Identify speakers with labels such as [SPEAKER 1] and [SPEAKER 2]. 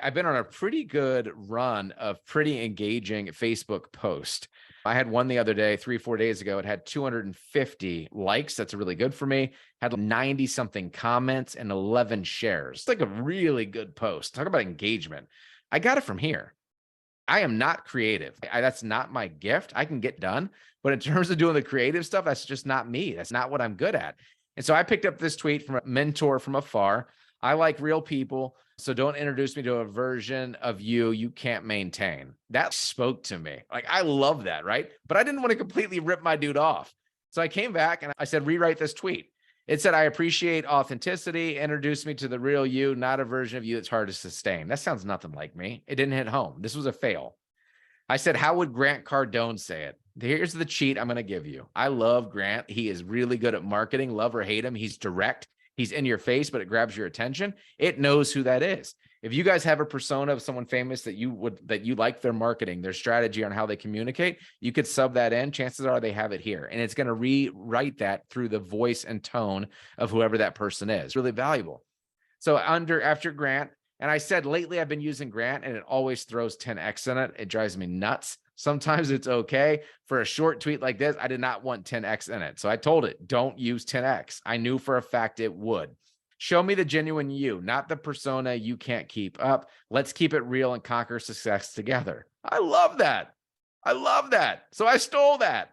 [SPEAKER 1] I've been on a pretty good run of pretty engaging Facebook posts. I had one the other day, 3-4 days ago. It had 250 likes. That's really good for me. Had 90 something comments and 11 shares. It's like a really good post. Talk about engagement. I got it from here. I am not creative. That's not my gift. I can get done. But in terms of doing the creative stuff, that's just not me. That's not what I'm good at. And so I picked up this tweet from a mentor from afar. I like real people, so don't introduce me to a version of you can't maintain. That spoke to me. Like, I love that, right? But I didn't want to completely rip my dude off. So I came back and I said, rewrite this tweet. It said, I appreciate authenticity. Introduce me to the real you, not a version of you that's hard to sustain. That sounds nothing like me. It didn't hit home. This was a fail. I said, how would Grant Cardone say it? Here's the cheat I'm going to give you. I love Grant. He is really good at marketing. Love or hate him. He's direct. He's in your face, but it grabs your attention. It knows who that is. If you guys have a persona of someone famous that you like their marketing, their strategy on how they communicate, you could sub that in. Chances are they have it here. And it's going to rewrite that through the voice and tone of whoever that person is. Really valuable. So after Grant, and I said lately I've been using Grant and it always throws 10x in it. It drives me nuts. Sometimes it's okay. For a short tweet like this, I did not want 10x in it. So I told it, don't use 10x. I knew for a fact it would. Show me the genuine you, not the persona you can't keep up. Let's keep it real and conquer success together. I love that. I love that. So I stole that.